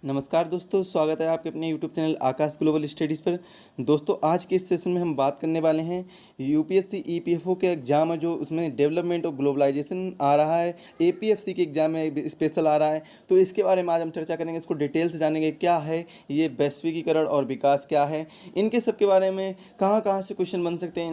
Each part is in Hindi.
नमस्कार दोस्तों, स्वागत है आपके अपने यूट्यूब चैनल आकाश ग्लोबल स्टडीज़ पर। दोस्तों, आज के इस सेशन में हम बात करने वाले हैं यूपीएससी ईपीएफओ के एग्ज़ाम है जो उसमें डेवलपमेंट और ग्लोबलाइजेशन आ रहा है। एपीएफसी के एग्ज़ाम में स्पेशल आ रहा है, तो इसके बारे में आज हम चर्चा करेंगे। इसको डिटेल से जानेंगे, क्या है ये वैश्विकीकरण और विकास क्या है, इनके सब के बारे में कहाँ कहाँ से क्वेश्चन बन सकते हैं,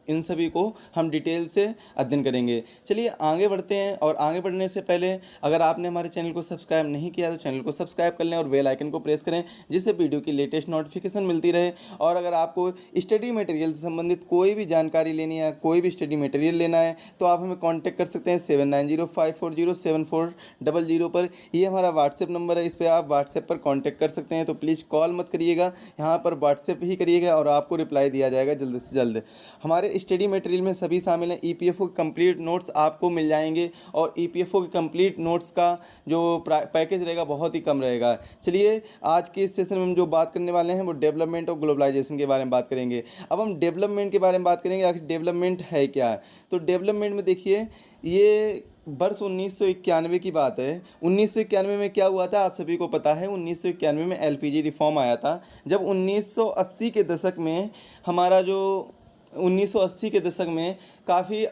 इन सभी को हम डिटेल से अध्ययन करेंगे। चलिए आगे बढ़ते हैं। और आगे बढ़ने से पहले अगर आपने हमारे चैनल को सब्सक्राइब नहीं किया तो चैनल को सब्सक्राइब कर लें और बेल आइकन को प्रेस करें, जिससे वीडियो की लेटेस्ट नोटिफिकेशन मिलती रहे। और अगर आपको स्टडी मटेरियल से संबंधित कोई भी जानकारी लेनी है, कोई भी स्टडी मटेरियल लेना है, तो आप हमें कांटेक्ट कर सकते हैं 7905407400 पर। ये हमारा व्हाट्सएप नंबर है, इस पर आप व्हाट्सएप पर कांटेक्ट कर सकते हैं। तो प्लीज़ कॉल मत करिएगा, यहाँ पर व्हाट्सएप ही करिएगा और आपको रिप्लाई दिया जाएगा जल्द से जल्द। हमारे स्टडी मटेरियल में सभी शामिल हैं। ईपीएफओ के कंप्लीट नोट्स आपको मिल जाएंगे और ईपीएफओ के कंप्लीट नोट्स का जो पैकेज रहेगा बहुत ही कम रहेगा। चलिए आज के इस सेशन में हम जो बात करने वाले हैं वो डेवलपमेंट और ग्लोबलाइजेशन के बारे में बात करेंगे। अब हम डेवलपमेंट के बारे में बात करेंगे, आखिर डेवलपमेंट है क्या। तो डेवलपमेंट में देखिए, ये वर्ष 1991 की बात है। 1991 में क्या हुआ था आप सभी को पता है। 1991 में एलपीजी रिफॉर्म आया था। जब 1980 के दशक में हमारा जो 1980 के दशक में काफ़ी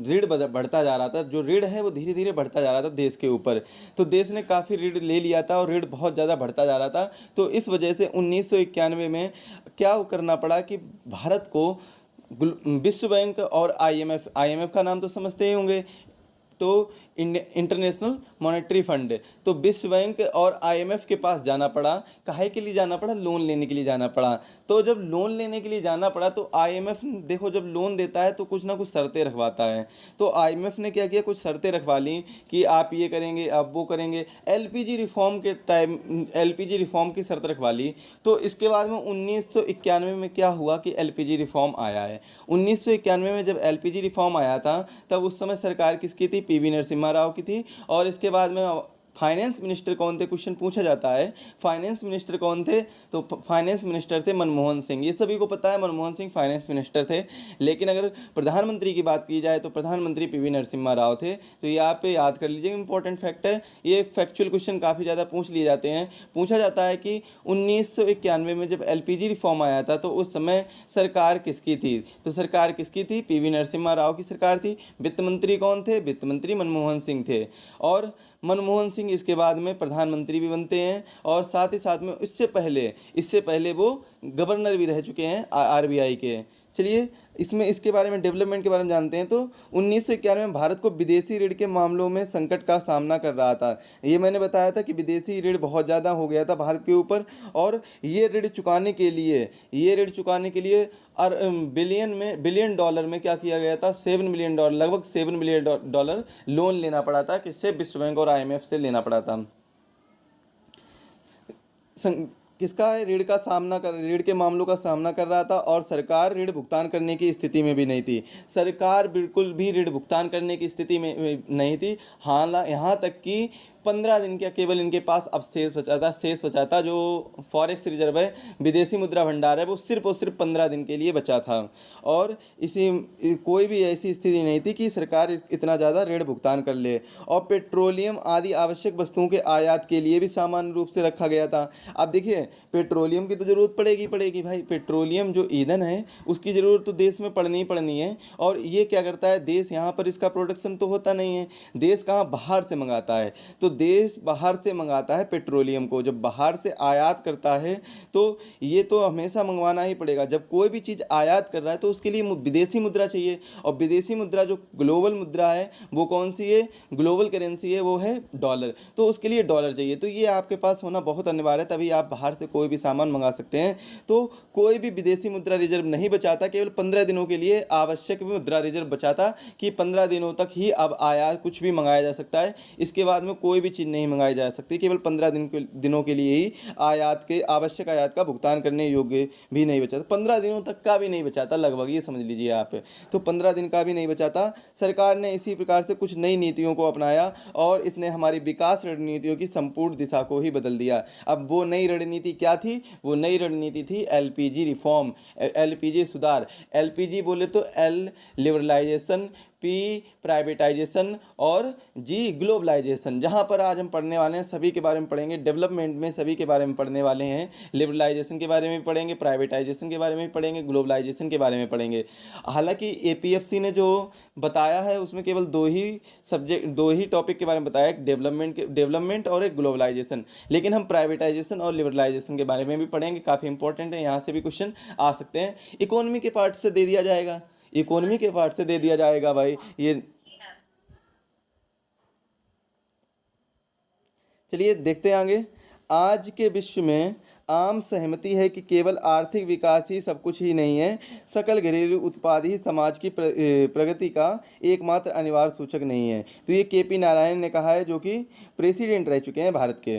ऋण बढ़ता जा रहा था। जो ऋण है वो धीरे धीरे बढ़ता जा रहा था देश के ऊपर। तो देश ने काफ़ी ऋण ले लिया था और ऋण बहुत ज़्यादा बढ़ता जा रहा था। तो इस वजह से 1991 में क्या करना पड़ा कि भारत को विश्व बैंक और आईएमएफ का नाम तो समझते ही होंगे, तो इंटरनेशनल मॉनेटरी फंड, तो विश्व बैंक और आईएमएफ के पास जाना पड़ा। काहे के लिए जाना पड़ा? लोन लेने के लिए जाना पड़ा। तो जब लोन लेने के लिए जाना पड़ा तो आईएमएफ देखो, जब लोन देता है तो कुछ ना कुछ शर्तें रखवाता है। तो आईएमएफ ने क्या किया, कुछ शर्तें रखवा ली कि आप ये करेंगे, आप वो करेंगे। एलपीजी रिफॉर्म के टाइम एलपीजी रिफॉर्म की शर्त रखवा ली। तो इसके बाद में 1991 में क्या हुआ कि एलपीजी रिफॉर्म आया है। 1991 में जब एलपीजी रिफॉर्म आया था तब उस समय सरकार किसकी थी? पीवी नरसिम्हा राव की थी। और इसके बाद में फाइनेंस मिनिस्टर कौन थे, क्वेश्चन पूछा जाता है। फाइनेंस मिनिस्टर कौन थे? तो फाइनेंस मिनिस्टर थे मनमोहन सिंह। ये सभी को पता है, मनमोहन सिंह फाइनेंस मिनिस्टर थे। लेकिन अगर प्रधानमंत्री की बात की जाए तो प्रधानमंत्री पीवी नरसिम्हा राव थे। तो ये आप याद कर लीजिए, इंपॉर्टेंट फैक्ट है। ये फैक्चुअल क्वेश्चन काफ़ी ज़्यादा पूछ लिए जाते हैं। पूछा जाता है कि 1991 में जब एलपीजी रिफॉर्म आया था तो उस समय सरकार किसकी थी? तो सरकार किसकी थी? पीवी नरसिम्हा राव की सरकार थी। वित्त मंत्री कौन थे? वित्त मंत्री मनमोहन सिंह थे। और मनमोहन सिंह इसके बाद में प्रधानमंत्री भी बनते हैं और साथ ही साथ में इससे पहले वो गवर्नर भी रह चुके हैं आरबीआई के। चलिए इसके बारे में, डेवलपमेंट के बारे में जानते हैं। तो 1991 में भारत को विदेशी ऋण के मामलों में संकट का सामना कर रहा था। ये मैंने बताया था कि विदेशी ऋण बहुत ज़्यादा हो गया था भारत के ऊपर। और ये ऋण चुकाने के लिए और बिलियन डॉलर में क्या किया गया था? $7 बिलियन, लगभग $7 बिलियन लोन लेना पड़ा था। किससे? विश्व बैंक और आईएमएफ से लेना पड़ा था। किसका ऋण के मामलों का सामना कर रहा था और सरकार ऋण भुगतान करने की स्थिति में भी नहीं थी। सरकार बिल्कुल भी ऋण भुगतान करने की स्थिति में नहीं थी। हाँ, यहाँ तक कि 15 दिन का केवल इनके पास अब शेष बचा था। जो फॉरेक्स रिजर्व है, विदेशी मुद्रा भंडार है, वो सिर्फ और सिर्फ 15 दिन के लिए बचा था। और कोई भी ऐसी स्थिति नहीं थी कि सरकार इतना ज़्यादा ऋण भुगतान कर ले। और पेट्रोलियम आदि आवश्यक वस्तुओं के आयात के लिए भी सामान्य रूप से रखा गया था। अब देखिए, पेट्रोलियम की तो ज़रूरत पड़ेगी भाई। पेट्रोलियम जो ईंधन है उसकी ज़रूरत तो देश में पड़नी ही पड़नी है। और ये क्या करता है, देश यहाँ पर इसका प्रोडक्शन तो होता नहीं है। देश कहाँ? बाहर से मंगाता है। तो देश बाहर से मंगाता है पेट्रोलियम को। जब बाहर से आयात करता है तो ये तो हमेशा मंगवाना ही पड़ेगा। जब कोई भी चीज़ आयात कर रहा है तो उसके लिए विदेशी मुद्रा चाहिए। और विदेशी मुद्रा जो ग्लोबल मुद्रा है वो कौन सी है? ग्लोबल करेंसी है, वो है डॉलर। तो उसके लिए डॉलर चाहिए। तो ये आपके पास होना बहुत अनिवार्य है, तभी आप बाहर से कोई भी सामान मंगा सकते हैं। तो कोई भी विदेशी मुद्रा रिजर्व नहीं बचाता। केवल 15 दिनों के लिए आवश्यक मुद्रा रिजर्व बचाता कि 15 दिनों तक ही अब आयात कुछ भी मंगाया जा सकता है। इसके बाद में कोई भी चीज़ नहीं मंगाई जा सकती। केवल 15 दिनों के लिए ही आवश्यक आयात का भुगतान करने योग्य भी नहीं बचाता। 15 दिनों तक का भी नहीं बचाता लगभग, ये समझ लीजिए आप। तो 15 दिन का भी नहीं बचाता। सरकार ने इसी प्रकार से कुछ नई नीतियों को अपनाया और इसने हमारी विकास रणनीतियों की संपूर्ण दिशा को ही बदल दिया। अब वो नई रणनीति क्या थी? वो नई रणनीति थी एलपीजी रिफॉर्म, एलपीजी सुधार। एलपीजी बोले तो लिबरलाइजेशन, पी प्राइवेटाइजेशन और जी ग्लोबलाइजेशन। जहाँ पर आज हम पढ़ने वाले हैं सभी के बारे में पढ़ेंगे, डेवलपमेंट में सभी के बारे में पढ़ने वाले हैं। लिबरलाइजेशन के बारे में पढ़ेंगे, प्राइवेटाइजेशन के बारे में पढ़ेंगे, ग्लोबलाइजेशन के बारे में पढ़ेंगे। हालांकि एपीएफसी ने जो बताया है उसमें केवल दो ही टॉपिक के बारे में बताया, एक डेवलपमेंट और एक ग्लोबलाइजेशन। लेकिन हम प्राइवेटाइजेशन और लिबरलाइजेशन के बारे में भी पढ़ेंगे, काफ़ी इंपॉर्टेंट है, यहाँ से भी क्वेश्चन आ सकते हैं। इकोनॉमी के पार्ट से दे दिया जाएगा, इकोनॉमी के पार्ट से दे दिया जाएगा भाई ये। चलिए देखते हैं आगे। आज के विश्व में आम सहमति है कि केवल आर्थिक विकास ही सब कुछ ही नहीं है, सकल घरेलू उत्पाद ही समाज की प्रगति का एकमात्र अनिवार्य सूचक नहीं है। तो ये केपी नारायण ने कहा है, जो कि प्रेसिडेंट रह चुके हैं भारत के।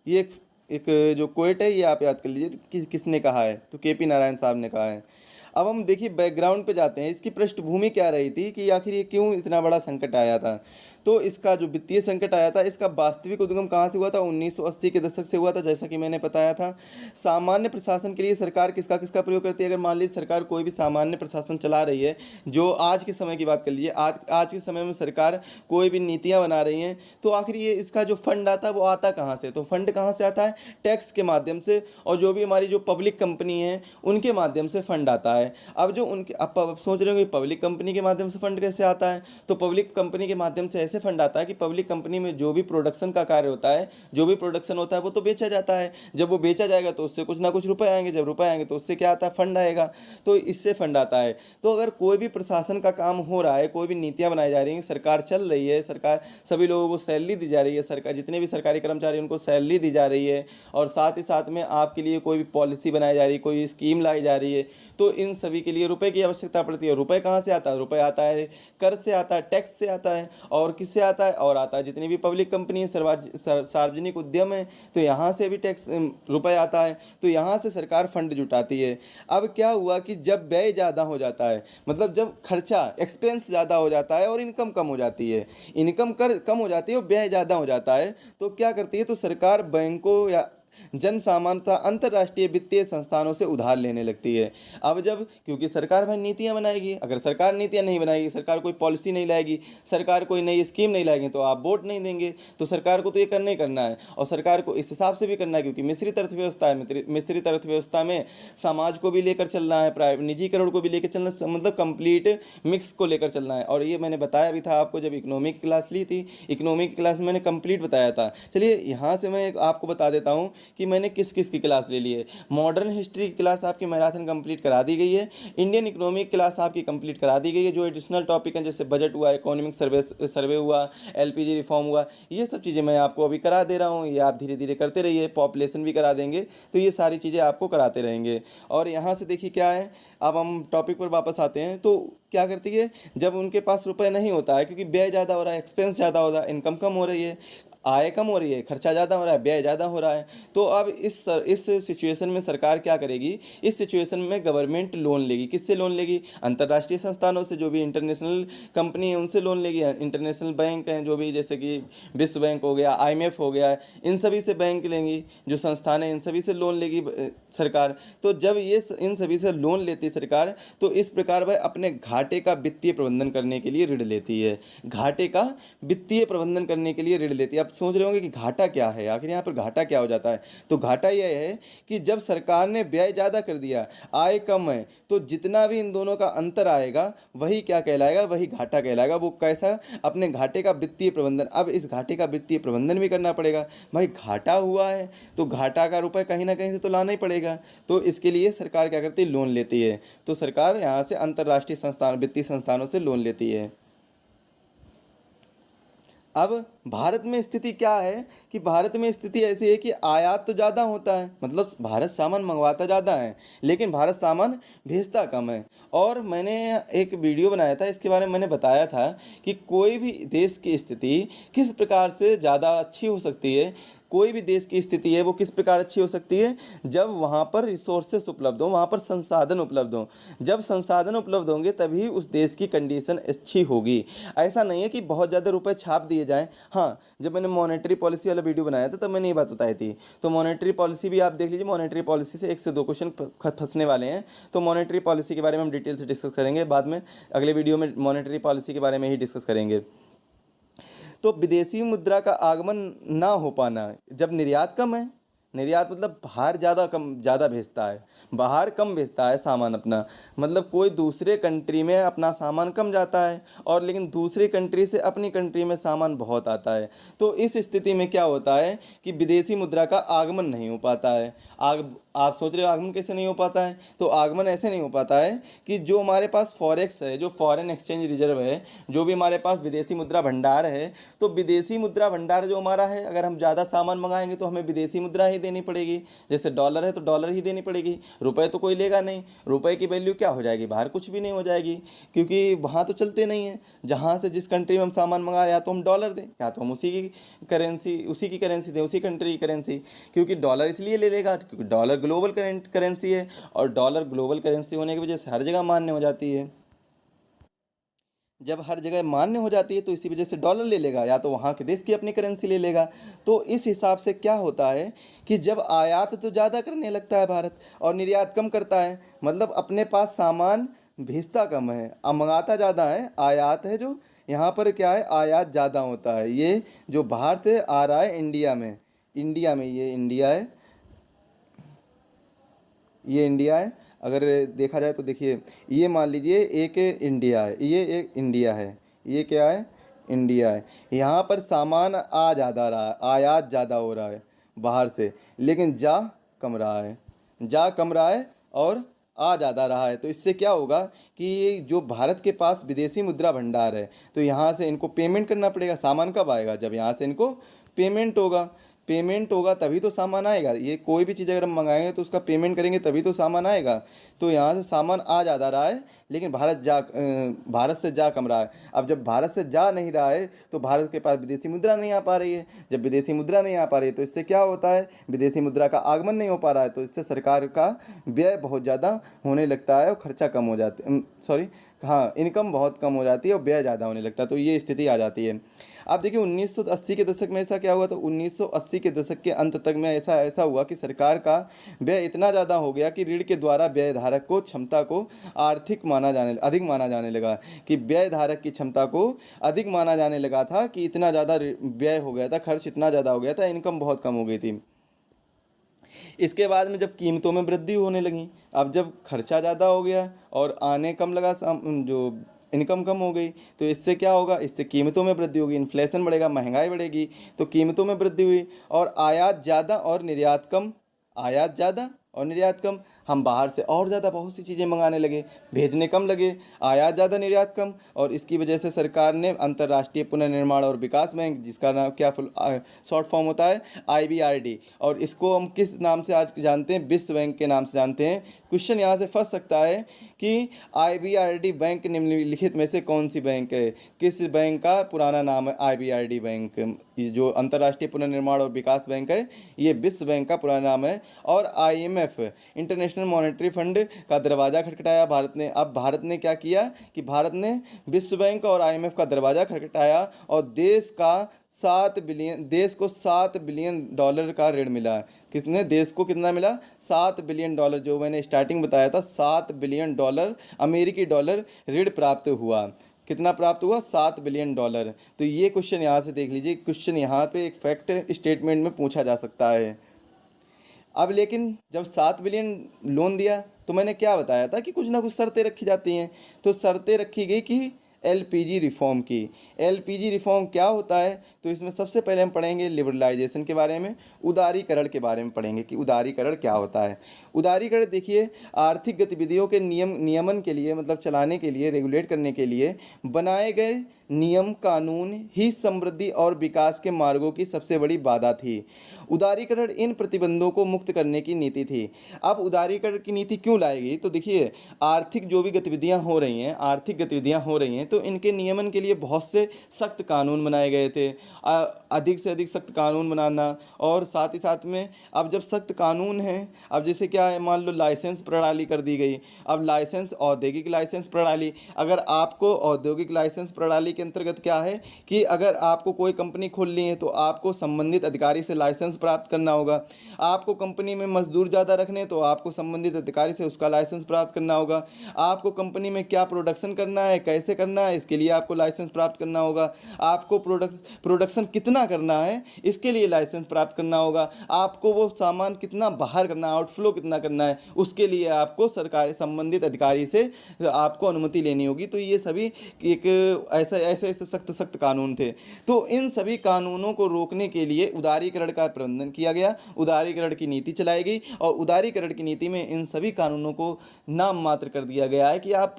ये एक जो कोट है ये आप याद कर लीजिए किसने कहा है, तो केपी नारायण साहब ने कहा है। अब हम देखिए बैकग्राउंड पे जाते हैं, इसकी पृष्ठभूमि क्या रही थी कि आखिर ये क्यों इतना बड़ा संकट आया था। तो इसका जो वित्तीय संकट आया था, इसका वास्तविक उद्गम कहाँ से हुआ था? 1980 के दशक से हुआ था, जैसा कि मैंने बताया था। सामान्य प्रशासन के लिए सरकार किसका किसका प्रयोग करती है? अगर मान लीजिए सरकार कोई भी सामान्य प्रशासन चला रही है, जो आज के समय की बात कर लीजिए, आज के समय में सरकार कोई भी नीतियाँ बना रही हैं, तो आखिर ये इसका जो फंड आता है वो आता कहाँ से? तो फंड कहाँ से आता है? टैक्स के माध्यम से, और जो भी हमारी जो पब्लिक कंपनी है उनके माध्यम से फंड आता है। अब जो उनके आप सोच रहे होंगे पब्लिक कंपनी के माध्यम से फंड कैसे आता है? तो पब्लिक कंपनी के माध्यम से ऐसे फंड आता है कि पब्लिक कंपनी में जो भी प्रोडक्शन का कार्य होता है, जो भी प्रोडक्शन होता है वो तो बेचा जाता है। जब वो बेचा जाएगा तो उससे कुछ ना कुछ रुपए आएंगे, जब रुपए आएंगे तो उससे क्या आता है? फंड आएगा। तो इससे फंड आता है। तो अगर कोई भी प्रशासन का काम हो रहा है, कोई भी नीतियाँ बनाई जा रही हैं, सरकार चल रही है, सरकार सभी लोगों को सैलरी दी जा रही है, सरकार जितने भी सरकारी कर्मचारी हैं उनको सैलरी दी जा रही है, और साथ ही साथ में आपके लिए कोई भी पॉलिसी बनाई जा रही है, कोई स्कीम लाई जा रही है, तो इन सभी के लिए रुपए की आवश्यकता पड़ती है। रुपए कहाँ से आता है? रुपए आता है कर से आता है, टैक्स से आता है, और किससे आता है? और आता है जितनी भी पब्लिक कंपनी है, सार्वजनिक उद्यम है, तो यहाँ से भी टैक्स रुपए आता है। तो यहाँ से सरकार फंड जुटाती है। अब क्या हुआ कि जब व्यय ज़्यादा हो जाता है, मतलब जब खर्चा एक्सपेंस ज़्यादा हो जाता है और इनकम कम हो जाती है, इनकम कम हो जाती है और व्यय ज़्यादा हो जाता है, तो क्या करती है? तो सरकार बैंकों या जन सामान्यतः अंतर्राष्ट्रीय वित्तीय संस्थानों से उधार लेने लगती है। अब जब, क्योंकि सरकार भाई नीतियां बनाएगी, अगर सरकार नीतियां नहीं बनाएगी, सरकार कोई पॉलिसी नहीं लाएगी, सरकार कोई नई स्कीम नहीं लाएगी, तो आप वोट नहीं देंगे। तो सरकार को तो ये करना ही करना है, और सरकार को इस हिसाब से भी करना है, क्योंकि मिश्रित अर्थव्यवस्था है। मिश्रित अर्थव्यवस्था में समाज को भी लेकर चलना है, प्राइवेट निजीकरण को भी लेकर चलना, मतलब कंप्लीट मिक्स को लेकर चलना है। और ये मैंने बताया भी था आपको जब इकोनॉमिक की क्लास ली थी, इकोनॉमिक की क्लास में मैंने कंप्लीट बताया था। चलिए यहाँ से मैं आपको बता देता हूँ कि मैंने किस किस की क्लास ले ली है। मॉडर्न हिस्ट्री की क्लास आपकी मैराथन कंप्लीट करा दी गई है। इंडियन इकोनॉमिक क्लास आपकी कंप्लीट करा दी गई है। जो एडिशनल टॉपिक हैं जैसे बजट हुआ, इकोनॉमिक सर्वे हुआ, एलपीजी रिफॉर्म हुआ, ये सब चीज़ें मैं आपको अभी करा दे रहा हूँ। ये आप धीरे धीरे करते रहिए, पॉपुलेशन भी करा देंगे, तो ये सारी चीज़ें आपको कराते रहेंगे। और यहाँ से देखिए क्या है, अब हम टॉपिक पर वापस आते हैं। तो क्या करती है, जब उनके पास रुपए नहीं होता है, क्योंकि व्यय ज़्यादा हो रहा है, एक्सपेंस ज़्यादा हो रहा है, इनकम कम हो रही है, आय कम हो रही है, खर्चा ज़्यादा हो रहा है, व्यय ज़्यादा हो रहा है, तो अब इस सिचुएशन में सरकार क्या करेगी? इस सिचुएशन में गवर्नमेंट लोन लेगी। किससे लोन लेगी? अंतर्राष्ट्रीय संस्थानों से, जो भी इंटरनेशनल कंपनी है उनसे लोन लेगी। इंटरनेशनल बैंक हैं जो भी, जैसे कि विश्व बैंक हो गया, IMF हो गया, इन सभी से बैंक लेंगी, जो संस्थान है इन सभी से लोन लेगी सरकार। तो जब ये इन सभी से लोन लेती है सरकार, तो इस प्रकार वह अपने घाटे का वित्तीय प्रबंधन करने के लिए ऋण लेती है। घाटे का वित्तीय प्रबंधन करने के लिए ऋण लेती है। आप सोच रहे होंगे कि घाटा क्या है, आखिर यहाँ पर घाटा क्या हो जाता है? तो घाटा यह है कि जब सरकार ने व्यय ज़्यादा कर दिया, आय कम है, तो जितना भी इन दोनों का अंतर आएगा वही क्या कहलाएगा? वही घाटा कहलाएगा। वो कैसा? अपने घाटे का वित्तीय प्रबंधन। अब इस घाटे का वित्तीय प्रबंधन भी करना पड़ेगा। भाई घाटा हुआ है तो घाटा का रुपए कहीं ना कहीं से तो लाना ही पड़ेगा। तो इसके लिए सरकार क्या करती है? लोन लेती है। तो सरकार यहाँ से अंतर्राष्ट्रीय संस्थान, वित्तीय संस्थानों से लोन लेती है। अब भारत में स्थिति क्या है कि भारत में स्थिति ऐसी है कि आयात तो ज़्यादा होता है, मतलब भारत सामान मंगवाता ज़्यादा है, लेकिन भारत सामान भेजता कम है। और मैंने एक वीडियो बनाया था, इसके बारे में मैंने बताया था कि कोई भी देश की स्थिति किस प्रकार से ज़्यादा अच्छी हो सकती है। कोई भी देश की स्थिति है वो किस प्रकार अच्छी हो सकती है, जब वहाँ पर रिसोर्सेस उपलब्ध हों, वहाँ पर संसाधन उपलब्ध हों। जब संसाधन उपलब्ध होंगे तभी उस देश की कंडीशन अच्छी होगी। ऐसा नहीं है कि बहुत ज़्यादा रुपए छाप दिए जाएं। हाँ, जब मैंने मॉनेटरी पॉलिसी वाला वीडियो बनाया था तब मैंने ये बात बताई थी। तो मॉनेटरी पॉलिसी भी आप देख लीजिए, मॉनेटरी पॉलिसी से 1 से 2 क्वेश्चन फंसने वाले हैं। तो मॉनेटरी पॉलिसी के बारे में हम डिटेल से डिस्कस करेंगे बाद में, अगले वीडियो में मॉनेटरी पॉलिसी के बारे में ही डिस्कस करेंगे। तो विदेशी मुद्रा का आगमन ना हो पाना, जब निर्यात कम है, निर्यात मतलब बाहर ज़्यादा भेजता है, बाहर कम भेजता है सामान अपना, मतलब कोई दूसरे कंट्री में अपना सामान कम जाता है और लेकिन दूसरी कंट्री से अपनी कंट्री में सामान बहुत आता है। तो इस स्थिति में क्या होता है कि विदेशी मुद्रा का आगमन नहीं हो पाता है। आप सोच रहे हो आगमन कैसे नहीं हो पाता है, तो आगमन ऐसे नहीं हो पाता है कि जो हमारे पास फॉरेक्स है, जो फॉरेन एक्सचेंज रिजर्व है, जो भी हमारे पास विदेशी मुद्रा भंडार है, तो विदेशी मुद्रा भंडार जो हमारा है, अगर हम ज़्यादा सामान मंगाएंगे तो हमें विदेशी मुद्रा ही देनी पड़ेगी। जैसे डॉलर है तो डॉलर ही देनी पड़ेगी, रुपए तो कोई लेगा नहीं। रुपए की वैल्यू क्या हो जाएगी, बाहर कुछ भी नहीं हो जाएगी, क्योंकि वहाँ तो चलते नहीं है। जहाँ से जिस कंट्री में हम सामान मंगा रहे हैं, या तो हम डॉलर दें या तो हम उसी की करेंसी दें, उसी कंट्री की करेंसी। क्योंकि डॉलर इसलिए ले लेगा क्योंकि डॉलर ग्लोबल करेंसी है, और डॉलर ग्लोबल करेंसी होने की वजह से हर जगह मान्य हो जाती है। जब हर जगह मान्य हो जाती है तो इसी वजह से डॉलर ले लेगा, या तो वहाँ के देश की अपनी करेंसी ले लेगा। तो इस हिसाब से क्या होता है कि जब आयात तो ज़्यादा करने लगता है भारत और निर्यात कम करता है, मतलब अपने पास सामान भेजता कम है, अब मंगाता ज़्यादा है। आयात है जो यहाँ पर क्या है, आयात ज़्यादा होता है। ये जो बाहर से आ रहा है इंडिया में ये इंडिया है, ये इंडिया है। अगर देखा जाए तो देखिए, ये मान लीजिए एक इंडिया है, ये एक इंडिया है, ये क्या है, इंडिया है। यहाँ पर सामान आ ज़्यादा रहा है, आयात ज़्यादा हो रहा है बाहर से, लेकिन जा कम रहा है और आ ज़्यादा रहा है। तो इससे क्या होगा कि जो भारत के पास विदेशी मुद्रा भंडार है, तो यहाँ से इनको पेमेंट करना पड़ेगा। सामान कब आएगा, जब यहाँ से इनको पेमेंट होगा तभी तो सामान आएगा। ये कोई भी चीज़ अगर हम मंगाएंगे तो उसका पेमेंट करेंगे तभी तो सामान आएगा। तो यहाँ से सामान आ ज़्यादा रहा है, लेकिन भारत से जा कम रहा है। अब जब भारत से जा नहीं रहा है तो भारत के पास विदेशी मुद्रा नहीं आ पा रही है। जब विदेशी मुद्रा नहीं आ पा रही है तो इससे क्या होता है, विदेशी मुद्रा का आगमन नहीं हो पा रहा है, तो इससे सरकार का व्यय बहुत ज़्यादा होने लगता है और खर्चा कम हो जाता है, इनकम बहुत कम हो जाती है और व्यय ज़्यादा होने लगता है। तो ये स्थिति आ जाती है। आप देखिए 1980 के दशक में ऐसा क्या हुआ, तो 1980 के दशक के अंत तक में ऐसा हुआ कि सरकार का व्यय इतना ज़्यादा हो गया कि ऋण के द्वारा व्यय धारक को क्षमता को अधिक माना जाने लगा, कि व्यय धारक की क्षमता को अधिक माना जाने लगा था, कि इतना ज़्यादा व्यय हो गया था, खर्च इतना ज़्यादा हो गया था, इनकम बहुत कम हो गई थी। इसके बाद में जब कीमतों में वृद्धि होने लगी, अब जब खर्चा ज़्यादा हो गया और आने कम लगा, जो इनकम कम हो गई, तो इससे क्या होगा, इससे कीमतों में वृद्धि होगी, इन्फ्लेशन बढ़ेगा, महंगाई बढ़ेगी, तो कीमतों में वृद्धि हुई। और आयात ज़्यादा और निर्यात कम, हम बाहर से और ज़्यादा बहुत सी चीज़ें मंगाने लगे, भेजने कम लगे, आयात ज़्यादा निर्यात कम। और इसकी वजह से सरकार ने अंतर्राष्ट्रीय पुनर्निर्माण और विकास बैंक, जिसका नाम क्या शॉर्ट फॉर्म होता है IBRD, और इसको हम किस नाम से आज जानते हैं, विश्व बैंक के नाम से जानते हैं। क्वेश्चन यहाँ से फंस सकता है कि IBRD बैंक निम्नलिखित में से कौन सी बैंक है, किस बैंक का पुराना नाम है IBRD बैंक। जो अंतर्राष्ट्रीय पुनर्निर्माण और विकास बैंक है, ये विश्व बैंक का पुराना नाम है। और IMF इंटरनेशनल मॉनेटरी फंड का दरवाज़ा खटखटाया भारत ने। अब भारत ने क्या किया कि भारत ने विश्व बैंक और IMF का दरवाज़ा खटखटाया और देश को $7 बिलियन का ऋण मिला। देश को कितना मिला, $7 बिलियन, जो मैंने स्टार्टिंग बताया था, $7 बिलियन अमेरिकी डॉलर ऋण प्राप्त हुआ। कितना प्राप्त हुआ, $7 बिलियन। तो ये क्वेश्चन यहाँ से देख लीजिए, क्वेश्चन यहाँ पे एक फैक्ट स्टेटमेंट में पूछा जा सकता है। अब लेकिन जब 7 बिलियन लोन दिया तो मैंने क्या बताया था कि कुछ ना कुछ शर्तें रखी जाती हैं। तो शर्तें रखी गई कि LPG रिफॉर्म की। LPG रिफॉर्म क्या होता है, तो इसमें सबसे पहले हम पढ़ेंगे लिबरलाइजेशन के बारे में, उदारीकरण के बारे में पढ़ेंगे कि उदारीकरण क्या होता है। उदारीकरण देखिए, आर्थिक गतिविधियों के नियमन के लिए, मतलब चलाने के लिए, रेगुलेट करने के लिए बनाए गए नियम कानून ही समृद्धि और विकास के मार्गों की सबसे बड़ी बाधा थी। उदारीकरण इन प्रतिबंधों को मुक्त करने की नीति थी। अब उदारीकरण की नीति क्यों लाई गई, तो देखिए आर्थिक जो भी गतिविधियां हो रही हैं, तो इनके नियमन के लिए बहुत से सख्त कानून बनाए गए थे अधिक से अधिक सख्त कानून बनाना, और साथ ही साथ में अब जब सख्त कानून है, अब जैसे क्या है, मान लो लाइसेंस प्रणाली कर दी गई। अब लाइसेंस, औद्योगिक लाइसेंस प्रणाली, अगर आपको औद्योगिक लाइसेंस प्रणाली के अंतर्गत क्या है कि अगर आपको कोई कंपनी खोलनी है तो आपको संबंधित अधिकारी से लाइसेंस प्राप्त करना होगा। आपको कंपनी में मजदूर ज़्यादा रखने तो आपको संबंधित अधिकारी से उसका लाइसेंस प्राप्त करना होगा। आपको कंपनी में क्या प्रोडक्शन करना है, कैसे करना है, इसके लिए आपको लाइसेंस प्राप्त करना होगा। आपको प्रोडक्शन कितना करना है, इसके लिए लाइसेंस प्राप्त करना होगा। आपको वो सामान कितना बाहर करना है, आउटफ्लो कितना करना है, उसके लिए आपको सरकारी संबंधित अधिकारी से आपको अनुमति लेनी होगी। तो ये सभी एक ऐसे ऐसे ऐसे सख्त सख्त कानून थे। तो इन सभी कानूनों को रोकने के लिए उदारीकरण का प्रबंधन किया गया, उदारीकरण की नीति चलाई गई, और उदारीकरण की नीति में इन सभी कानूनों को नाम मात्र कर दिया गया है कि आप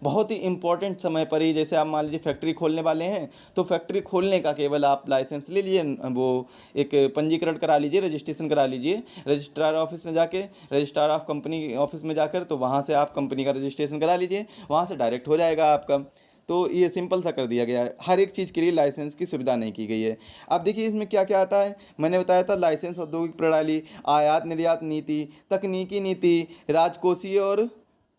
बहुत ही इंपॉर्टेंट समय पर ही, जैसे आप मान लीजिए फैक्ट्री खोलने वाले हैं, तो फैक्ट्री खोलने का केवल आप लाइसेंस ले लीजिए, वो एक पंजीकरण करा लीजिए, रजिस्ट्रेशन करा लीजिए रजिस्ट्रार ऑफिस में जाके, रजिस्ट्रार ऑफ कंपनी ऑफिस में जाकर, तो वहाँ से आप कंपनी का रजिस्ट्रेशन करा लीजिए, वहाँ से डायरेक्ट हो जाएगा आपका। तो ये सिंपल सा कर दिया गया है, हर एक चीज़ के लिए लाइसेंस की सुविधा नहीं की गई है। अब देखिए इसमें क्या क्या आता है, मैंने बताया था लाइसेंस, औद्योगिक प्रणाली, आयात निर्यात नीति, तकनीकी नीति,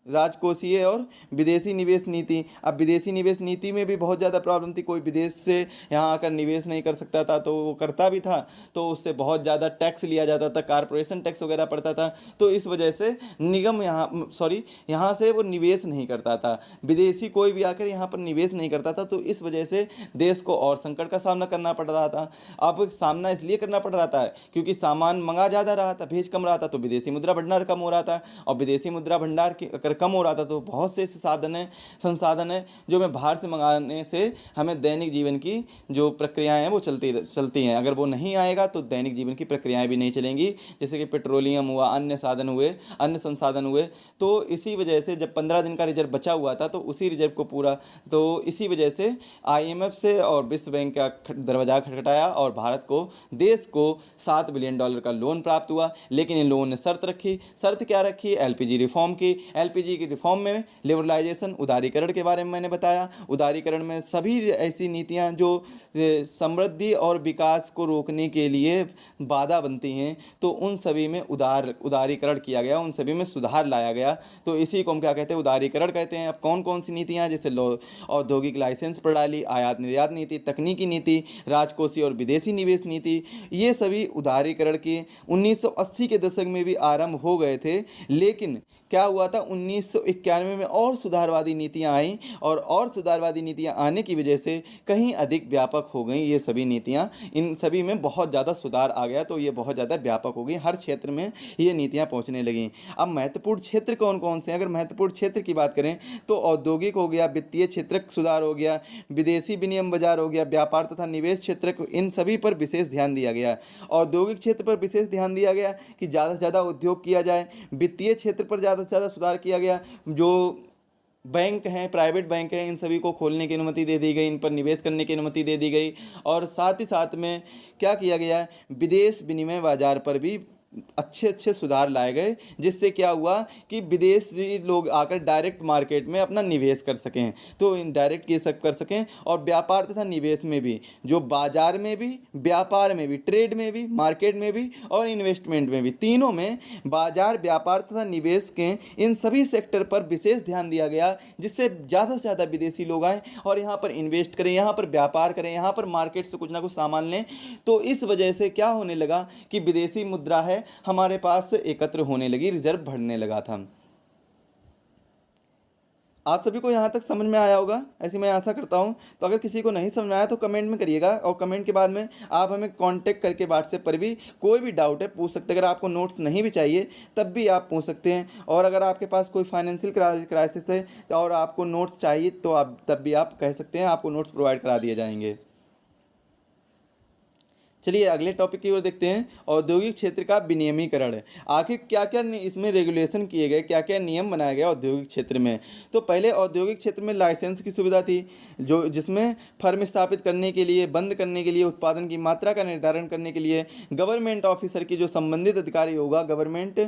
राजकोषीय और विदेशी निवेश नीति। अब विदेशी निवेश नीति में भी बहुत ज़्यादा प्रॉब्लम थी, कोई विदेश से यहाँ आकर निवेश नहीं कर सकता था, तो वो करता भी था तो उससे बहुत ज़्यादा टैक्स लिया जाता था, कारपोरेशन टैक्स वगैरह पड़ता था। तो इस वजह से निगम यहाँ से वो निवेश नहीं करता था, विदेशी कोई भी आकर यहाँ पर निवेश नहीं करता था। तो इस वजह से देश को और संकट का सामना करना पड़ रहा था। अब सामना इसलिए करना पड़ रहा था क्योंकि सामान मंगा ज़्यादा रहा था, भेज कम रहा था, तो विदेशी मुद्रा भंडार कम हो रहा था, और विदेशी मुद्रा भंडार अगर कम हो रहा था तो बहुत से ऐसे संसाधन है जो मैं बाहर से मंगाने से हमें दैनिक जीवन की जो प्रक्रियाएं हैं वो चलती हैं। अगर वो नहीं आएगा तो दैनिक जीवन की प्रक्रियाएं भी नहीं चलेंगी, जैसे कि पेट्रोलियम हुआ, अन्य संसाधन हुए। तो इसी वजह से जब 15 दिन का रिजर्व बचा हुआ था तो उसी रिजर्व को पूरा, तो इसी वजह से IMF से और विश्व बैंक का दरवाजा खटखटाया और देश को $7 बिलियन का लोन प्राप्त हुआ। लेकिन इन लोगों ने शर्त क्या रखी, LPG रिफॉर्म की। LPG की रिफॉर्म में लिबरलाइजेशन, उदारीकरण के बारे में मैंने बताया। उदारीकरण में सभी ऐसी नीतियां जो समृद्धि और विकास को रोकने के लिए बाधा बनती हैं, तो उन सभी में उदारीकरण किया गया, उन सभी में सुधार लाया गया। तो इसी को हम क्या कहते हैं, उदारीकरण कहते हैं। अब कौन कौन सी नीतियां, जैसे औद्योगिक लाइसेंस प्रणाली, आयात निर्यात नीति, तकनीकी नीति, राजकोषीय और विदेशी निवेश नीति, ये सभी उदारीकरण के 1980 के दशक में भी आरंभ हो गए थे। लेकिन क्या हुआ था, 1991 में और सुधारवादी नीतियां आईं, और सुधारवादी नीतियां आने की वजह से कहीं अधिक व्यापक हो गई ये सभी नीतियां। इन सभी में बहुत ज़्यादा सुधार आ गया, तो ये बहुत ज़्यादा व्यापक हो गई, हर क्षेत्र में ये नीतियां पहुंचने लगीं। अब महत्वपूर्ण क्षेत्र कौन कौन से हैं, अगर महत्वपूर्ण क्षेत्र की बात करें तो औद्योगिक हो गया, वित्तीय क्षेत्र सुधार हो गया, विदेशी विनिमय बाजार हो गया, व्यापार तथा निवेश क्षेत्र, इन सभी पर विशेष ध्यान दिया गया। औद्योगिक क्षेत्र पर विशेष ध्यान दिया गया कि ज़्यादा से ज़्यादा उद्योग किया जाए। वित्तीय क्षेत्र पर ज़्यादा से ज़्यादा सुधार किया गया, जो बैंक हैं, प्राइवेट बैंक हैं, इन सभी को खोलने की अनुमति दे दी गई, इन पर निवेश करने की अनुमति दे दी गई। और साथ ही साथ में क्या किया गया, विदेश विनिमय बाजार पर भी अच्छे सुधार लाए गए, जिससे क्या हुआ कि विदेशी लोग आकर डायरेक्ट मार्केट में अपना निवेश कर सकें, तो इनडायरेक्ट ये सब कर सकें। और व्यापार तथा निवेश में भी, जो बाजार में भी, व्यापार में भी, ट्रेड में भी, मार्केट में भी और इन्वेस्टमेंट में भी, तीनों में बाजार, व्यापार तथा निवेश के इन सभी सेक्टर पर विशेष ध्यान दिया गया, जिससे ज़्यादा से ज़्यादा विदेशी लोग आएँ और यहाँ पर इन्वेस्ट करें, यहाँ पर व्यापार करें, यहाँ पर मार्केट से कुछ ना कुछ सामान लें। तो इस वजह से क्या होने लगा कि विदेशी मुद्रा है हमारे पास एकत्र होने लगी, रिजर्व बढ़ने लगा था। आप सभी को यहाँ तक समझ में आया होगा, ऐसी मैं आशा करता हूँ। तो अगर किसी को नहीं समझ में आया तो कमेंट में करिएगा, और कमेंट के बाद में आप हमें कांटेक्ट करके व्हाट्सएप पर भी कोई भी डाउट है पूछ सकते हैं। अगर आपको नोट्स नहीं भी चाहिए तब भी आप पूछ सकते हैं, और अगर आपके पास कोई फाइनेंशियल क्राइसिस है और आपको नोट्स चाहिए तो आप तब भी आप कह सकते हैं, आपको नोट्स प्रोवाइड करा दिए जाएंगे। चलिए अगले टॉपिक की ओर देखते हैं, औद्योगिक क्षेत्र का विनियमीकरण। आखिर क्या क्या इसमें रेगुलेशन किए गए, क्या क्या नियम बनाए गए औद्योगिक क्षेत्र में। तो पहले औद्योगिक क्षेत्र में लाइसेंस की सुविधा थी, जो जिसमें फर्म स्थापित करने के लिए, बंद करने के लिए, उत्पादन की मात्रा का निर्धारण करने के लिए गवर्नमेंट ऑफिसर की जो संबंधित अधिकारी होगा गवर्नमेंट,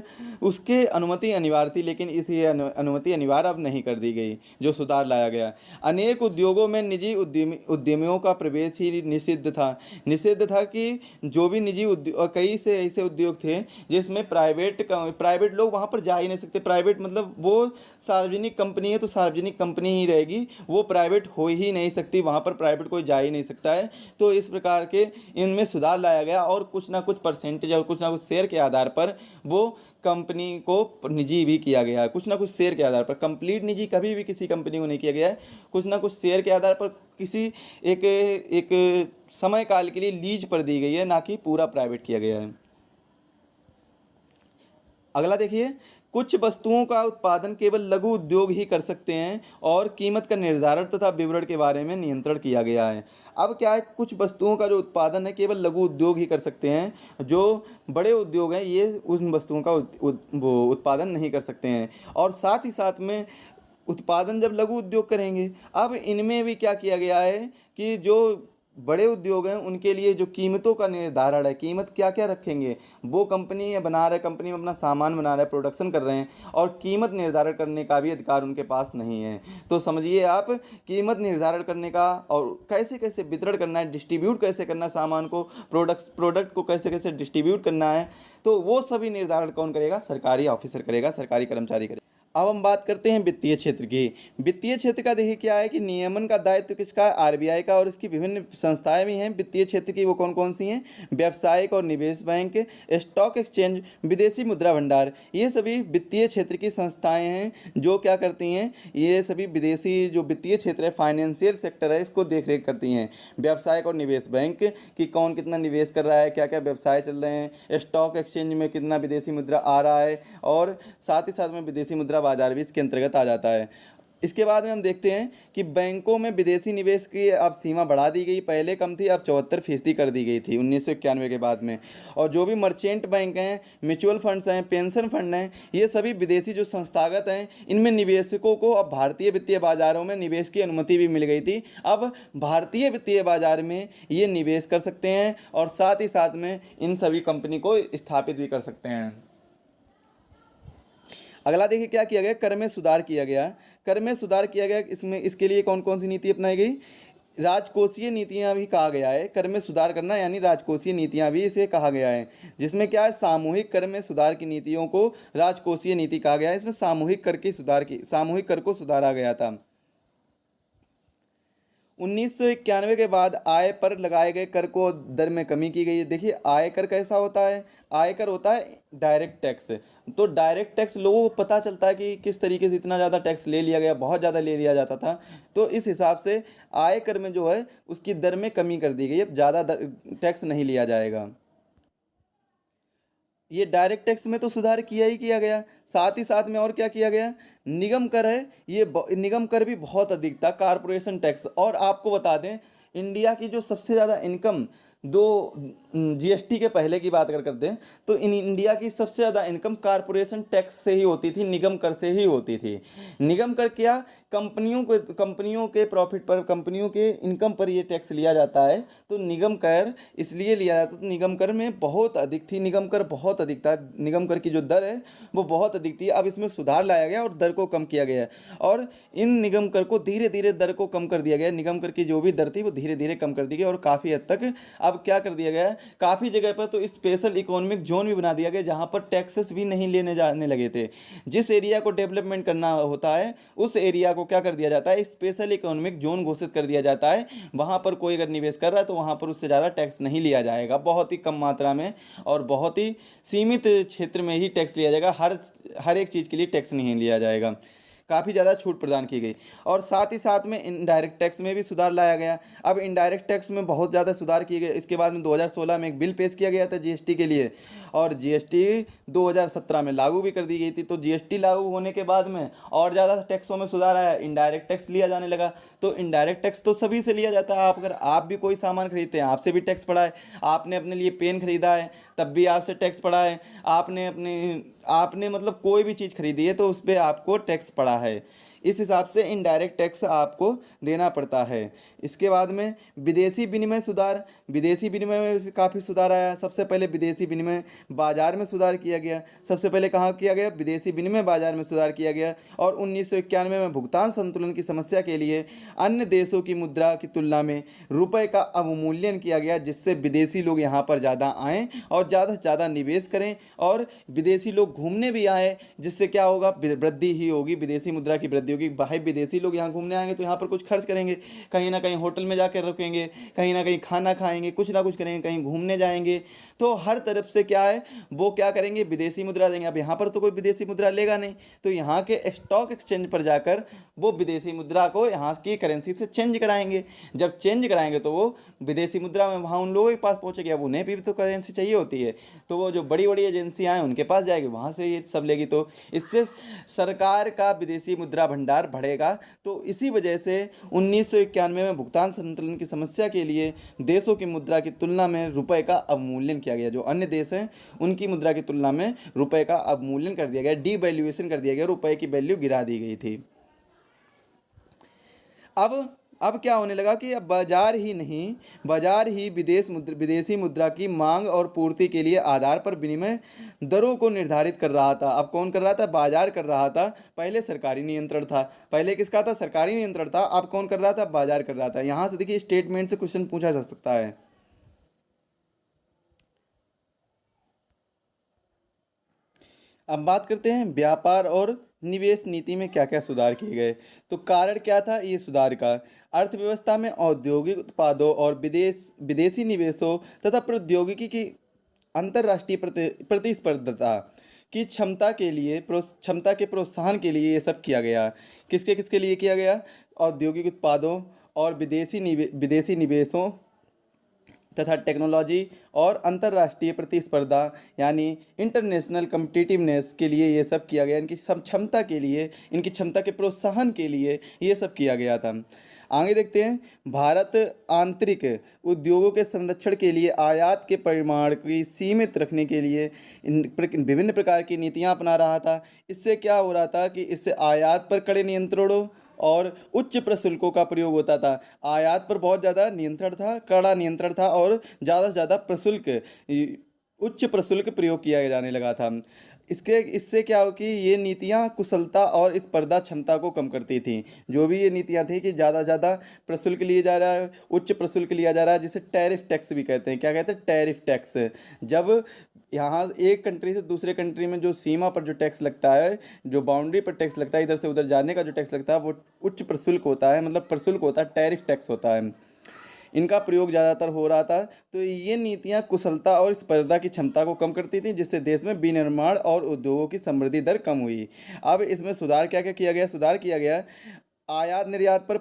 उसके अनुमति अनिवार्य थी। लेकिन इस ये अनुमति अनिवार्य अब नहीं कर दी गई, जो सुधार लाया गया। अनेक उद्योगों में निजी उद्यमियों का प्रवेश ही निषिद्ध था कि जो भी निजी उद्योग, और कई से ऐसे उद्योग थे जिसमें प्राइवेट लोग वहाँ पर जा ही नहीं सकते। प्राइवेट मतलब वो सार्वजनिक कंपनी है तो सार्वजनिक कंपनी ही रहेगी, वो प्राइवेट हो ही नहीं सकती, वहाँ पर प्राइवेट कोई जा ही नहीं सकता है। तो इस प्रकार के इनमें सुधार लाया गया और कुछ ना कुछ परसेंटेज और कुछ ना कुछ शेयर के आधार पर वो कंपनी को निजी भी किया गया है। कुछ ना कुछ शेयर के आधार पर, कंप्लीट निजी कभी भी किसी कंपनी को नहीं किया गया है। कुछ ना कुछ शेयर के आधार पर किसी एक समय काल के लिए लीज पर दी गई है, ना कि पूरा प्राइवेट किया गया है। अगला देखिए, कुछ वस्तुओं का उत्पादन केवल लघु उद्योग ही कर सकते हैं और कीमत का निर्धारण तथा विवरण के बारे में नियंत्रण किया गया है। अब क्या है, कुछ वस्तुओं का जो उत्पादन है केवल लघु उद्योग ही कर सकते हैं। जो बड़े उद्योग हैं ये उन वस्तुओं का वो उत्पादन नहीं कर सकते हैं। और साथ ही साथ में उत्पादन जब लघु उद्योग करेंगे, अब इनमें भी क्या किया गया है कि जो बड़े उद्योग हैं उनके लिए जो कीमतों का निर्धारण है, कीमत क्या क्या रखेंगे, वो कंपनी बना रहे, कंपनी में अपना सामान बना रहे, प्रोडक्शन कर रहे हैं और कीमत निर्धारण करने का भी अधिकार उनके पास नहीं है। तो समझिए आप, कीमत निर्धारण करने का और कैसे कैसे वितरण करना है, डिस्ट्रीब्यूट कैसे करना है सामान को, प्रोडक्ट को कैसे कैसे डिस्ट्रीब्यूट करना है, तो वो सभी निर्धारण कौन करेगा, सरकारी ऑफिसर करेगा, सरकारी कर्मचारी करेगा। अब हम बात करते हैं वित्तीय क्षेत्र की। वित्तीय क्षेत्र का देखिए क्या है कि नियमन का दायित्व किसका है, आरबीआई का, और इसकी विभिन्न संस्थाएं भी हैं वित्तीय क्षेत्र की। वो कौन कौन सी हैं, व्यावसायिक और निवेश बैंक, स्टॉक एक्सचेंज, विदेशी मुद्रा भंडार, ये सभी वित्तीय क्षेत्र की संस्थाएं हैं जो क्या करती हैं, ये सभी विदेशी जो वित्तीय क्षेत्र है, फाइनेंशियल सेक्टर है, इसको देख रेख करती हैं। व्यावसायिक और निवेश बैंक कि कौन कितना निवेश कर रहा है, क्या क्या व्यवसाय चल रहे हैं, स्टॉक एक्सचेंज में कितना विदेशी मुद्रा आ रहा है, और साथ ही साथ में विदेशी मुद्रा बाजार भी इसके अंतर्गत आ जाता है। इसके बाद में हम देखते हैं कि बैंकों में विदेशी निवेश की अब सीमा बढ़ा दी गई, पहले कम थी, अब 74% कर दी गई थी 1991 के बाद में। और जो भी मर्चेंट बैंक हैं, म्यूचुअल फंड्स हैं, पेंशन फंड हैं, ये सभी विदेशी जो संस्थागत हैं, इनमें निवेशकों को अब भारतीय वित्तीय बाजारों में निवेश की अनुमति भी मिल गई थी। अब भारतीय वित्तीय बाजार में ये निवेश कर सकते हैं और साथ ही साथ में इन सभी कंपनी को स्थापित भी कर सकते हैं। अगला देखिए क्या किया गया, कर में सुधार किया गया। कर में सुधार किया गया, इसमें इसके लिए कौन कौन सी नीति अपनाई गई, राजकोषीय नीतियां भी कहा गया है। कर में सुधार करना यानी राजकोषीय नीतियां भी इसे कहा गया है, जिसमें क्या है, सामूहिक कर में सुधार की नीतियों को राजकोषीय नीति कहा गया है। इसमें सामूहिक कर को सुधारा गया था। 1991 के बाद आय पर लगाए गए कर को दर में कमी की गई है। देखिए आयकर कैसा होता है, आयकर होता है डायरेक्ट टैक्स। तो डायरेक्ट टैक्स लोगों को पता चलता है कि किस तरीके से इतना ज़्यादा टैक्स ले लिया गया, बहुत ज़्यादा ले लिया जाता था। तो इस हिसाब से आयकर में जो है उसकी दर में कमी कर दी गई, अब ज़्यादा टैक्स नहीं लिया जाएगा। ये डायरेक्ट टैक्स में तो सुधार किया ही किया गया, साथ ही साथ में और क्या किया गया, निगम कर है, ये निगम कर भी बहुत अधिक था, कारपोरेशन टैक्स। और आपको बता दें, इंडिया की जो सबसे ज़्यादा इनकम, दो जीएसटी के पहले की बात अगर करते हैं तो इंडिया की सबसे ज़्यादा इनकम कारपोरेशन टैक्स से ही होती थी, निगम कर से ही होती थी। निगम कर क्या, कंपनियों के प्रॉफिट पर, कंपनियों के इनकम पर ये टैक्स लिया जाता है। तो निगम कर इसलिए लिया जाता, तो निगम कर में बहुत अधिक थी, निगम कर बहुत अधिक था, निगम कर की जो दर है वो बहुत अधिक थी। अब इसमें सुधार लाया गया और दर को कम किया गया है, और इन निगम कर को धीरे धीरे दर को कम कर दिया गया। निगम कर की जो भी दर थी वो धीरे धीरे कम कर दी गई, और काफ़ी हद तक अब क्या कर दिया गया है, काफ़ी जगह पर तो स्पेशल इकोनॉमिक जोन भी बना दिया गया, जहाँ पर टैक्सेस भी नहीं लेने जाने लगे थे। जिस एरिया को डेवलपमेंट करना होता है उस एरिया को क्या कर दिया जाता है, स्पेशल इकोनॉमिक जोन घोषित कर दिया जाता है। वहाँ पर कोई अगर निवेश कर रहा है तो वहाँ पर उससे ज़्यादा टैक्स नहीं लिया जाएगा, बहुत ही कम मात्रा में और बहुत ही सीमित क्षेत्र में ही टैक्स लिया जाएगा, हर एक चीज़ के लिए टैक्स नहीं लिया जाएगा। काफ़ी ज़्यादा छूट प्रदान की गई। और साथ ही साथ में इनडायरेक्ट टैक्स में भी सुधार लाया गया। अब इनडायरेक्ट टैक्स में बहुत ज़्यादा सुधार किए गए। इसके बाद में 2016 में एक बिल पेश किया गया था जीएसटी के लिए, और जीएसटी 2017 में लागू भी कर दी गई थी। तो जीएसटी लागू होने के बाद में और ज़्यादा टैक्सों में सुधार आया, इनडायरेक्ट टैक्स लिया जाने लगा। तो इनडायरेक्ट टैक्स तो सभी से लिया जाता है। आप अगर आप भी कोई सामान खरीदते हैं, आपसे भी टैक्स पड़ा है। आपने अपने लिए पेन खरीदा है, तब भी आपसे टैक्स पड़ा है। आपने मतलब कोई भी चीज़ खरीदी है तो उस पर आपको टैक्स पड़ा है। इस हिसाब से इनडायरेक्ट टैक्स आपको देना पड़ता है। इसके बाद में विदेशी विनिमय सुधार, विदेशी विनिमय में भी काफ़ी सुधार आया। सबसे पहले विदेशी विनिमय बाजार में सुधार किया गया। सबसे पहले कहाँ किया गया? विदेशी विनिमय बाजार में सुधार किया गया। और 1991 में भुगतान संतुलन की समस्या के लिए अन्य देशों की मुद्रा की तुलना में रुपए का अवमूल्यन किया गया, जिससे विदेशी लोग यहाँ पर ज़्यादा आएँ और ज़्यादा से ज़्यादा निवेश करें, और विदेशी लोग घूमने भी आए, जिससे क्या होगा? वृद्धि ही होगी, विदेशी मुद्रा की वृद्धि होगी। भाई विदेशी लोग यहाँ घूमने आएंगे तो यहाँ पर कुछ खर्च करेंगे, कहीं ना कहीं होटल में जाकर रुकेंगे, कहीं ना कहीं खाना खाएंगे, कुछ ना कुछ करेंगे, कहीं घूमने जाएंगे। तो हर तरफ से क्या है, वो क्या करेंगे? विदेशी मुद्रा देंगे। अब यहाँ पर तो कोई विदेशी मुद्रा लेगा नहीं, तो यहाँ के स्टॉक एक्सचेंज पर जाकर वो विदेशी मुद्रा को यहाँ की करेंसी से चेंज कराएंगे। जब चेंज कराएंगे तो वो विदेशी मुद्रा में वहाँ उन लोगों के पास पहुँचेगी। अब उन्हें भी तो करेंसी चाहिए होती है, तो वो जो बड़ी बड़ी एजेंसियाँ हैं उनके पास जाएगी, वहाँ से ये सब लेगी। तो इससे सरकार का विदेशी मुद्रा भंडार बढ़ेगा। तो इसी वजह से 1991 में भुगतान संतुलन की समस्या के लिए देशों की मुद्रा की तुलना में रुपए का अवमूल्यन किया गया। जो अन्य देश हैं उनकी मुद्रा की तुलना में रुपए का अवमूल्यन कर दिया गया, डीवैल्यूएशन कर दिया गया, रुपए की वैल्यू गिरा दी गई थी। अब क्या होने लगा कि अब बाजार ही विदेशी मुद्रा की मांग और पूर्ति के लिए आधार पर विनिमय दरों को निर्धारित कर रहा था। अब कौन कर रहा था? बाजार कर रहा था। पहले सरकारी नियंत्रण था। पहले किसका था? सरकारी नियंत्रण था। अब कौन कर रहा था? बाजार कर रहा था। यहाँ से देखिए स्टेटमेंट से क्वेश्चन पूछा जा सकता है। अब बात करते हैं व्यापार और निवेश नीति में क्या क्या सुधार किए गए। तो कारण क्या था ये सुधार का? अर्थव्यवस्था में औद्योगिक उत्पादों और विदेशी निवेशों तथा प्रौद्योगिकी की अंतर्राष्ट्रीय प्रतिस्पर्धा की क्षमता के प्रोत्साहन के लिए ये सब किया गया। किसके किसके लिए किया गया? औद्योगिक उत्पादों और विदेशी निवेशों तथा टेक्नोलॉजी और अंतर्राष्ट्रीय प्रतिस्पर्धा यानी इंटरनेशनल कम्पिटिटिवनेस के लिए ये सब किया गया। इनकी सब क्षमता के लिए, इनकी क्षमता के प्रोत्साहन के लिए ये सब किया गया था। आगे देखते हैं, भारत आंतरिक उद्योगों के संरक्षण के लिए आयात के परिमाण की सीमित रखने के लिए विभिन्न प्रकार की नीतियां अपना रहा था। इससे क्या हो रहा था कि इससे आयात पर कड़े नियंत्रणों और उच्च प्रशुल्कों का प्रयोग होता था। आयात पर बहुत ज़्यादा नियंत्रण था, कड़ा नियंत्रण था, और ज़्यादा से ज़्यादा उच्च प्रशुल्क प्रयोग किया जाने लगा था। इससे क्या हो कि ये नीतियाँ कुशलता और स्पर्धा क्षमता को कम करती थी। जो भी ये नीतियाँ थी कि ज़्यादा ज़्यादा प्रशुल्क लिया जा रहा है, उच्च प्रशुल्क लिया जा रहा है, जिसे टैरिफ टैक्स भी कहते हैं। क्या कहते हैं? Tariff tax. जब यहाँ एक कंट्री से दूसरे कंट्री में जो सीमा पर जो टैक्स लगता है, जो बाउंड्री पर टैक्स लगता है, इधर से उधर जाने का जो टैक्स लगता है, वो उच्च प्रशुल्क होता है, मतलब प्रशुल्क होता है, टैरिफ टैक्स होता है। इनका प्रयोग ज़्यादातर हो रहा था। तो ये नीतियाँ कुशलता और स्पर्धा की क्षमता को कम करती थी, जिससे देश में विनिर्माण और उद्योगों की समृद्धि दर कम हुई। अब इसमें सुधार क्या क्या किया गया? सुधार किया गया, आयात निर्यात पर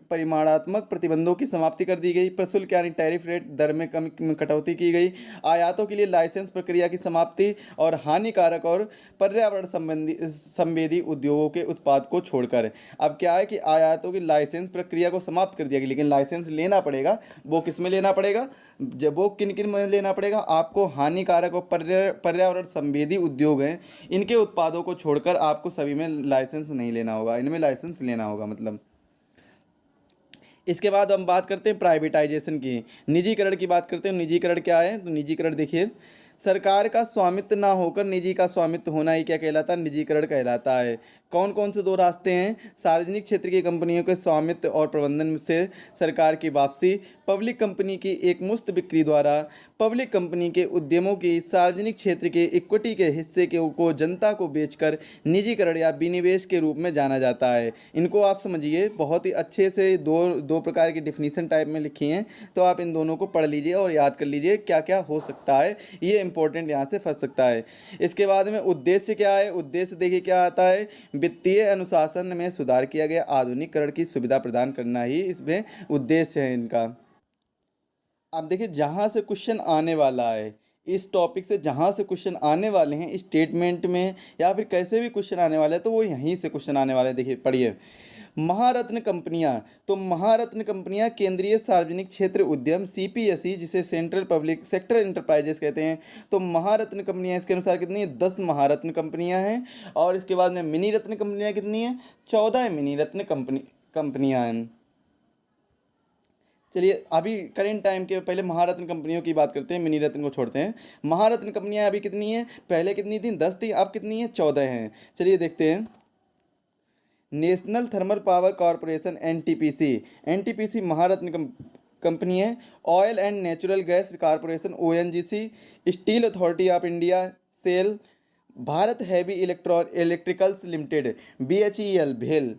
परिमाणात्मक प्रतिबंधों की समाप्ति कर दी गई। प्रशुल्क यानी टैरिफ रेट दर में कटौती की गई। आयातों के लिए लाइसेंस प्रक्रिया की समाप्ति और हानिकारक और पर्यावरण संवेदी उद्योगों के उत्पाद को छोड़कर। अब क्या है कि आयातों की लाइसेंस प्रक्रिया को समाप्त कर दिया गया, लेकिन लाइसेंस लेना पड़ेगा। वो किस में लेना पड़ेगा? जब वो किन किन में लेना पड़ेगा? आपको हानिकारक और पर्यावरण संवेदी उद्योग हैं, इनके उत्पादों को छोड़कर आपको सभी में लाइसेंस नहीं लेना होगा, इनमें लाइसेंस लेना होगा मतलब। इसके बाद हम बात करते हैं प्राइवेटाइजेशन की, निजीकरण की बात करते हैं। निजीकरण क्या है? तो निजीकरण देखिए, सरकार का स्वामित्व ना होकर निजी का स्वामित्व होना ही क्या कहलाता है? निजीकरण कहलाता है। कौन कौन से दो रास्ते हैं? सार्वजनिक क्षेत्र की कंपनियों के स्वामित्व और प्रबंधन से सरकार की वापसी, पब्लिक कंपनी की एक मुश्त बिक्री द्वारा पब्लिक कंपनी के उद्यमों की सार्वजनिक क्षेत्र के इक्विटी के हिस्से को जनता को बेचकर निजीकरण या विनिवेश के रूप में जाना जाता है। इनको आप समझिए, बहुत ही अच्छे से दो दो प्रकार की डिफिनीशन टाइप में लिखी हैं, तो आप इन दोनों को पढ़ लीजिए और याद कर लीजिए क्या क्या हो सकता है, ये इंपॉर्टेंट यहाँ से फंस सकता है। इसके बाद में उद्देश्य क्या है, उद्देश्य देखिए क्या आता है, वित्तीय अनुशासन में सुधार किया गया आधुनिकीकरण की सुविधा प्रदान करना ही इसमें उद्देश्य है इनका। अब देखिए जहाँ से क्वेश्चन आने वाला है, इस टॉपिक से जहाँ से क्वेश्चन आने वाले हैं स्टेटमेंट में या फिर कैसे भी क्वेश्चन आने वाले हैं, तो वो यहीं से क्वेश्चन आने वाले हैं। देखिए पढ़िए, महारत्न कंपनियां, तो महारत्न कंपनियां केंद्रीय सार्वजनिक क्षेत्र उद्यम सीपीएसई जिसे सेंट्रल पब्लिक सेक्टर इंटरप्राइजेस कहते हैं। तो महारत्न कंपनियां इसके अनुसार कितनी है, 10 महारत्न कंपनियां हैं। और इसके बाद में मिनी रत्न कंपनियां कितनी हैं, 14 मिनी रत्न कंपनियां हैं। चलिए अभी करेंट टाइम के पहले महारत्न कंपनियों की बात करते हैं, मिनी रत्न को छोड़ते हैं। महारत्न कंपनियां अभी कितनी हैं, पहले कितनी थी, 10 थी, अब कितनी है, 14 हैं। चलिए देखते हैं। National Thermal Power Corporation NTPC, NTPC Maharatna company है। Oil and Natural Gas Corporation ONGC, Steel Authority of India SAIL, Bharat Heavy Electricals Limited BHEL भेल,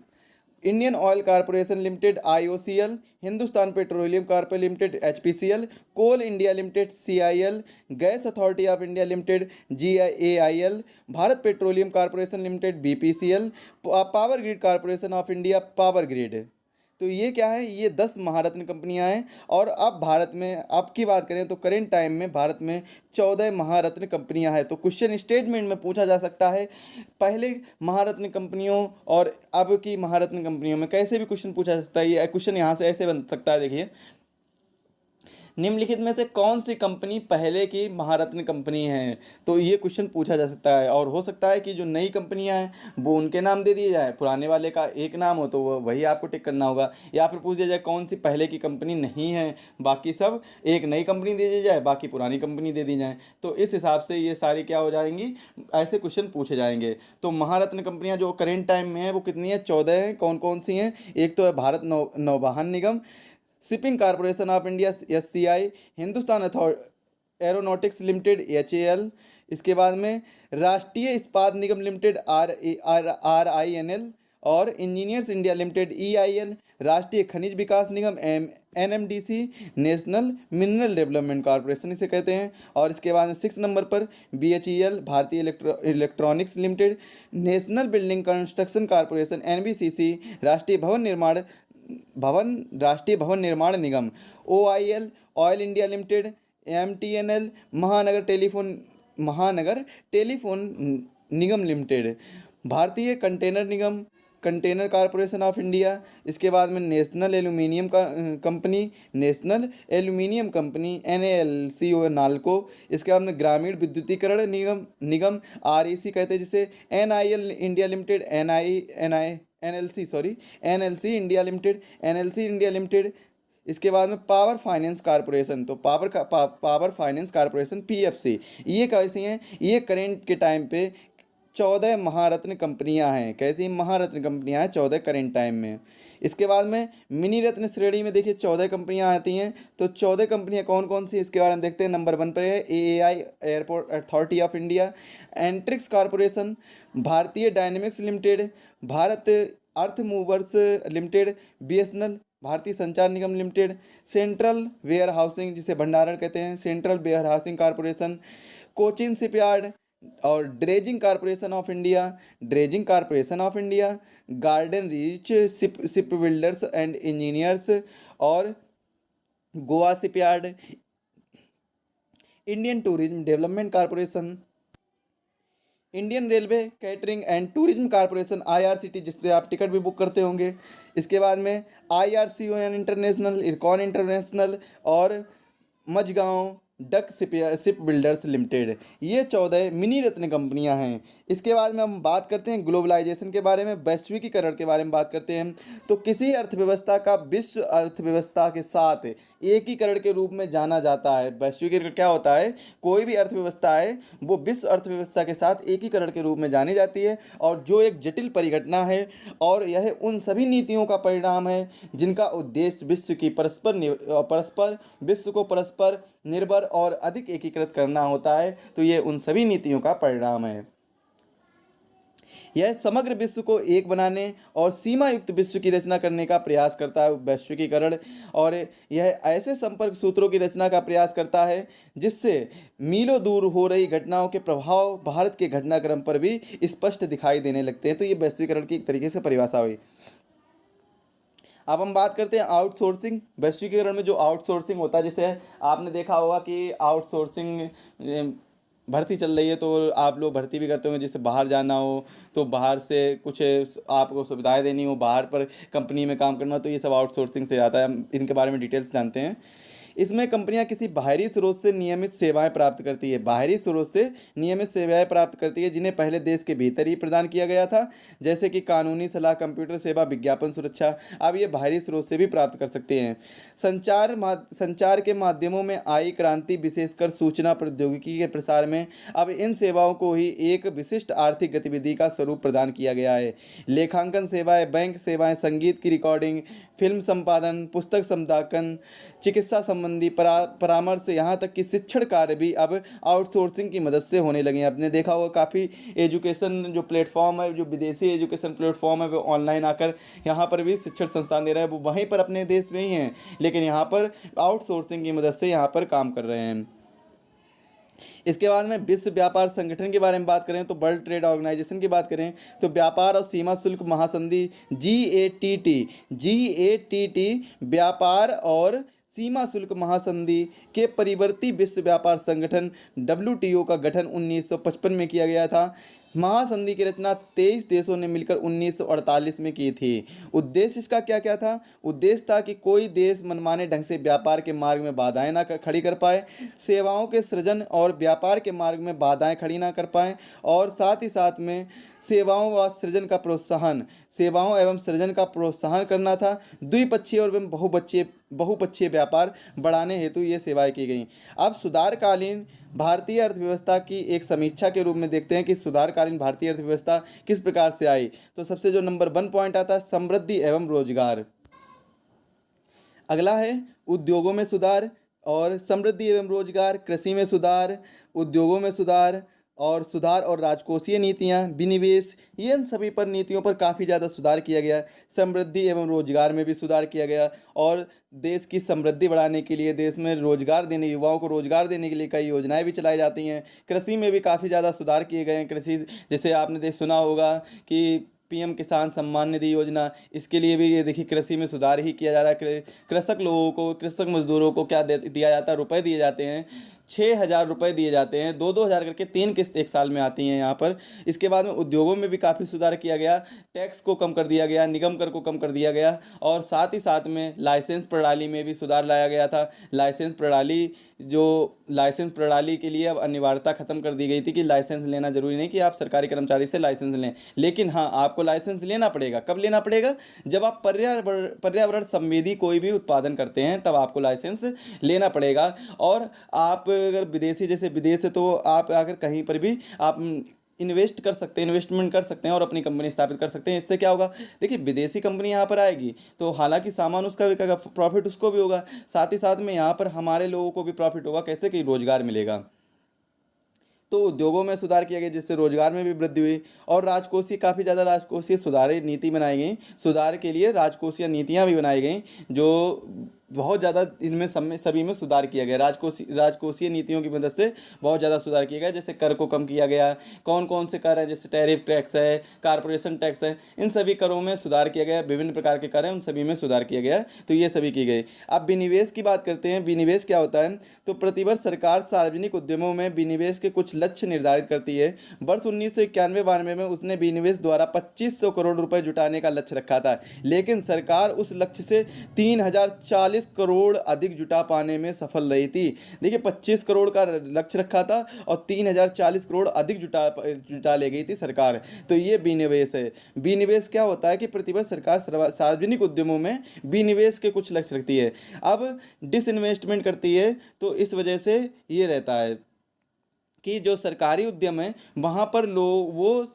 Indian Oil Corporation Limited IOCL, Hindustan Petroleum Corporation Limited HPCL, Coal India Limited CIL, Gas Authority of India Limited GIL, Bharat Petroleum Corporation Limited BPCL, Power Grid Corporation of India Power Grid. तो ये क्या है, ये 10 महारत्न कंपनियां हैं। और अब भारत में अब की बात करें तो करेंट टाइम में भारत में 14 महारत्न कंपनियां हैं। तो क्वेश्चन स्टेटमेंट में पूछा जा सकता है पहले महारत्न कंपनियों और अब की महारत्न कंपनियों में, कैसे भी क्वेश्चन पूछा जा सकता है। ये क्वेश्चन यहाँ से ऐसे बन सकता है, देखिए, निम्नलिखित में से कौन सी कंपनी पहले की महारत्न कंपनी है, तो ये क्वेश्चन पूछा जा सकता है। और हो सकता है कि जो नई कंपनियां हैं वो उनके नाम दे दिए जाए, पुराने वाले का एक नाम हो तो वही आपको टिक करना होगा। या फिर पूछ दिया जाए कौन सी पहले की कंपनी नहीं है, बाकी सब एक नई कंपनी दे दी जाए, बाकी पुरानी कंपनी दे दी जाए। तो इस हिसाब से ये सारी क्या हो जाएंगी, ऐसे क्वेश्चन पूछे जाएंगे। तो महारत्न कंपनियाँ जो करेंट टाइम में है वो कितनी है, 14 हैं। कौन कौन सी हैं, एक तो है भारत नौवहन निगम, Shipping Corporation of India SCI, Hindustan Aeronautics Limited HAL, इसके बाद में राष्ट्रीय इस्पात निगम लिमिटेड आरआईएनएल, और इंजीनियर्स इंडिया लिमिटेड ईआईएल, राष्ट्रीय खनिज विकास निगम NMDC, National Mineral Development Corporation इसे कहते हैं। और इसके बाद में 6 नंबर पर बीएचईएल, भारतीय electronics limited, national building construction corporation NBCC, राष्ट्रीय भवन निर्माण निगम OIL, oil India limited MTNL, महानगर टेलीफोन निगम लिमिटेड, भारतीय कंटेनर कॉरपोरेशन ऑफ इंडिया। इसके बाद में national aluminium company NALCO NALCO. इसके बाद में ग्रामीण विद्युतीकरण निगम REC कहते हैं जिसे, NIL India limited NLC India limited. इसके बाद में पावर फाइनेंस कॉरपोरेशन, तो पावर फाइनेंस कॉरपोरेशन PFC। ये कैसी हैं, ये करेंट के टाइम पे 14 महारत्न कंपनियां हैं। कैसी महारत्न कंपनियां हैं, 14 करेंट टाइम में। इसके बाद में मिनी रत्न श्रेणी में देखिए 14 कंपनियां आती हैं। तो 14 कंपनियां कौन कौन सी, इसके बारे में देखते हैं। नंबर 1 पर है AAI Airport Authority of India, Antrix Corporation, Bharatiya Dynamics Limited, Bharat Earth Movers Limited, BSNL, Bharatiya Sanchar Nigam Limited, Central Warehousing जिसे भंडारण कहते हैं, Central Warehousing Corporation, Cochin Shipyard और Dredging Corporation of India, Garden Reach Ship Builders and Engineers और Goa Shipyard, Indian Tourism Development Corporation, Indian Railway Catering and Tourism Corporation IRCT जिससे आप टिकट भी बुक करते होंगे। इसके बाद में IRCON इंटरनेशनल, इरकॉन इंटरनेशनल और Mazagon dock ship builders limited. ये 14 मिनी रत्न कंपनियां हैं। इसके बाद में हम बात करते हैं ग्लोबलाइजेशन के बारे में, वैश्विकीकरण के बारे में बात करते हैं। तो किसी अर्थव्यवस्था का विश्व अर्थव्यवस्था के साथ एकीकरण के रूप में जाना जाता है। वैश्वीकरण क्या होता है, कोई भी अर्थव्यवस्था है वो विश्व अर्थव्यवस्था के साथ एकीकरण के रूप में जानी जाती है, और जो एक जटिल परिघटना है, और यह उन सभी नीतियों का परिणाम है जिनका उद्देश्य विश्व को परस्पर निर्भर और अधिक एकीकृत करना होता है। तो ये उन सभी नीतियों का परिणाम है। यह समग्र विश्व को एक बनाने और सीमा युक्त विश्व की रचना करने का प्रयास करता है वैश्वीकरण, और यह ऐसे संपर्क सूत्रों की रचना का प्रयास करता है जिससे मीलों दूर हो रही घटनाओं के प्रभाव भारत के घटनाक्रम पर भी स्पष्ट दिखाई देने लगते हैं। तो ये वैश्वीकरण की एक तरीके से परिभाषा हुई। अब हम बात करते हैं आउटसोर्सिंग। वैश्वीकरण में जो आउटसोर्सिंग होता है, जैसे आपने देखा होगा कि आउटसोर्सिंग भर्ती चल रही है, तो आप लोग भर्ती भी करते होंगे, जैसे बाहर जाना हो तो बाहर से कुछ आपको सुविधाएं देनी हो, बाहर पर कंपनी में काम करना, तो ये सब आउटसोर्सिंग से आता है। हम इनके बारे में डिटेल्स जानते हैं। इसमें कंपनियां किसी बाहरी स्रोत से नियमित सेवाएं प्राप्त करती है, बाहरी स्रोत से नियमित सेवाएं प्राप्त करती है जिन्हें पहले देश के भीतर ही प्रदान किया गया था, जैसे कि कानूनी सलाह, कंप्यूटर सेवा, विज्ञापन सुरक्षा। अब ये बाहरी स्रोत से भी प्राप्त कर सकते हैं। संचार के माध्यमों में आई क्रांति, विशेषकर सूचना प्रौद्योगिकी के प्रसार में अब इन सेवाओं को ही एक विशिष्ट आर्थिक गतिविधि का स्वरूप प्रदान किया गया है। लेखांकन सेवाएं, बैंक सेवाएं, संगीत की रिकॉर्डिंग, फिल्म संपादन, पुस्तक संपादन, चिकित्सा संबंधी परामर्श, यहाँ तक कि शिक्षण कार्य भी अब आउटसोर्सिंग की मदद से होने लगे हैं। आपने देखा होगा काफ़ी एजुकेशन जो प्लेटफॉर्म है, जो विदेशी एजुकेशन प्लेटफॉर्म है, वो ऑनलाइन आकर यहाँ पर भी शिक्षण संस्थान दे रहे हैं। वो वहीं पर अपने देश में ही हैं, लेकिन यहाँ पर आउटसोर्सिंग की मदद से यहाँ पर काम कर रहे हैं। इसके बाद में विश्व व्यापार संगठन के बारे में बात करें तो वर्ल्ड ट्रेड ऑर्गेनाइजेशन की बात करें तो व्यापार और सीमा शुल्क महासंधि GATT व्यापार और सीमा शुल्क महासंधि के परिवर्ती विश्व व्यापार संगठन WTO का गठन 1955 में किया गया था। महासंधि की रचना 23 देशों ने मिलकर 1948 में की थी। उद्देश्य इसका क्या क्या था? उद्देश्य था कि कोई देश मनमाने ढंग से व्यापार के मार्ग में बाधाएं ना खड़ी कर पाए, सेवाओं के सृजन और व्यापार के मार्ग में बाधाएं खड़ी ना कर पाए, और साथ ही साथ में सेवाओं एवं सृजन का प्रोत्साहन करना था। द्विपक्षीय और बहुपक्षीय व्यापार बढ़ाने हेतु ये सेवाएं की गई। अब सुधारकालीन भारतीय अर्थव्यवस्था की एक समीक्षा के रूप में देखते हैं कि सुधारकालीन भारतीय अर्थव्यवस्था किस प्रकार से आई। तो सबसे जो नंबर 1 पॉइंट आता है, समृद्धि एवं रोजगार। अगला है उद्योगों में सुधार और समृद्धि एवं रोजगार, कृषि में सुधार, उद्योगों में सुधार और राजकोषीय नीतियां, विनिवेश, ये इन सभी पर नीतियों पर काफ़ी ज़्यादा सुधार किया गया। समृद्धि एवं रोजगार में भी सुधार किया गया, और देश की समृद्धि बढ़ाने के लिए, देश में रोजगार देने, युवाओं को रोजगार देने के लिए कई योजनाएं भी चलाई जाती हैं। कृषि में भी काफ़ी ज़्यादा सुधार किए गए हैं। कृषि जैसे आपने सुना होगा कि PM किसान सम्मान निधि योजना, इसके लिए भी ये देखिए कृषि में सुधार ही किया जा रहा है। कृषक मजदूरों को क्या दिया जाता है? रुपए दिए जाते हैं, 6,000 रुपये दिए जाते हैं, 2-2 हज़ार करके 3 किस्त एक साल में आती हैं यहाँ पर। इसके बाद में उद्योगों में भी काफ़ी सुधार किया गया, टैक्स को कम कर दिया गया, निगम कर को कम कर दिया गया, और साथ ही साथ में लाइसेंस प्रणाली में भी सुधार लाया गया था। लाइसेंस प्रणाली के लिए अब अनिवार्यता खत्म कर दी गई थी कि लाइसेंस लेना जरूरी नहीं कि आप सरकारी कर्मचारी से लाइसेंस लें, लेकिन हाँ, आपको लाइसेंस लेना पड़ेगा। कब लेना पड़ेगा? जब आप पर्यावरण संवेदी कोई भी उत्पादन करते हैं, तब आपको लाइसेंस लेना पड़ेगा। और आप अगर विदेश से तो आप अगर कहीं पर भी आप इन्वेस्टमेंट कर सकते हैं और अपनी कंपनी स्थापित कर सकते हैं। इससे क्या होगा? देखिए, विदेशी कंपनी यहाँ पर आएगी तो हालांकि सामान उसका बिकेगा, प्रॉफिट उसको भी होगा, साथ ही साथ में यहाँ पर हमारे लोगों को भी प्रॉफिट होगा। कैसे? कि रोजगार मिलेगा। तो उद्योगों में सुधार किया गया जिससे रोजगार में भी वृद्धि हुई, और काफ़ी ज़्यादा राजकोषीय नीति बनाई गई। सुधार के लिए राजकोषीय नीतियाँ भी बनाई गई, जो बहुत ज़्यादा इनमें सभी में सुधार किया गया। राजकोषीय नीतियों की मदद से बहुत ज़्यादा सुधार किया गया। जैसे कर को कम किया गया, कौन कौन से कर हैं, जैसे टैरिफ टैक्स है, कारपोरेशन टैक्स है, इन सभी करों में सुधार किया गया। विभिन्न प्रकार के कर हैं, उन सभी में सुधार किया गया। तो ये सभी की गई। अब विनिवेश की बात करते हैं। विनिवेश क्या होता है? तो प्रतिवर्ष सरकार सार्वजनिक उद्यमों में विनिवेश के कुछ लक्ष्य निर्धारित करती है। वर्ष 1991-92 में उसने विनिवेश द्वारा 2500 करोड़ रुपये जुटाने का लक्ष्य रखा था, लेकिन सरकार उस लक्ष्य से 3040 240 करोड़ अधिक जुटा पाने में सफल रही थी। देखिए 25 करोड़ का लक्ष्य रखा था और 3040 करोड़ अधिक जुटा ले गई थी सरकार। तो ये विनिवेश है। विनिवेश क्या होता है कि प्रतिवर्ष सरकार सार्वजनिक उद्यमों में विनिवेश के कुछ लक्ष्य रखती है। अब डिसइन्वेस्टमेंट करती है, तो इस वजह से ये रहता है कि जो सरकारी उद्यम है वहाँ पर लोग वो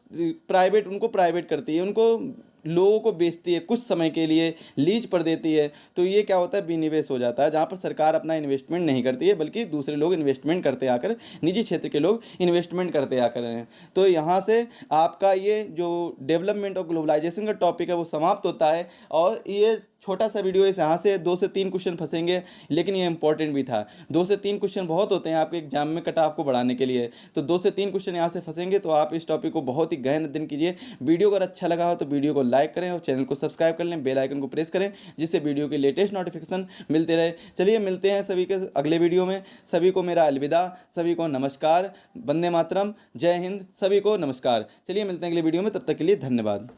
प्राइवेट उनको प्राइवेट करती है, उनको लोगों को बेचती है, कुछ समय के लिए लीज पर देती है। तो ये क्या होता है, विनिवेश हो जाता है, जहाँ पर सरकार अपना इन्वेस्टमेंट नहीं करती है बल्कि दूसरे लोग इन्वेस्टमेंट करते आकर, निजी क्षेत्र के लोग इन्वेस्टमेंट करते आकर हैं। तो यहाँ से आपका ये जो डेवलपमेंट और ग्लोबलाइजेशन का टॉपिक है वो समाप्त होता है। और ये छोटा सा वीडियो है, यहाँ से 2 से 3 क्वेश्चन फंसेंगे, लेकिन ये इंपॉर्टेंट भी था। 2 से 3 क्वेश्चन बहुत होते हैं आपके एग्जाम में कट ऑफ को बढ़ाने के लिए, तो 2 से 3 क्वेश्चन यहाँ से फंसेंगे। तो आप इस टॉपिक को बहुत ही गहन अध्ययन कीजिए। वीडियो अगर अच्छा लगा हो तो वीडियो को लाइक करें और चैनल को सब्सक्राइब कर लें, बेल आइकन को प्रेस करें, जिससे वीडियो के लेटेस्ट नोटिफिकेशन मिलते रहे। चलिए मिलते हैं सभी के अगले वीडियो में। सभी को मेरा अलविदा, सभी को नमस्कार, वंदे मातरम, जय हिंद, सभी को नमस्कार। चलिए मिलते हैं अगले वीडियो में, तब तक के लिए धन्यवाद।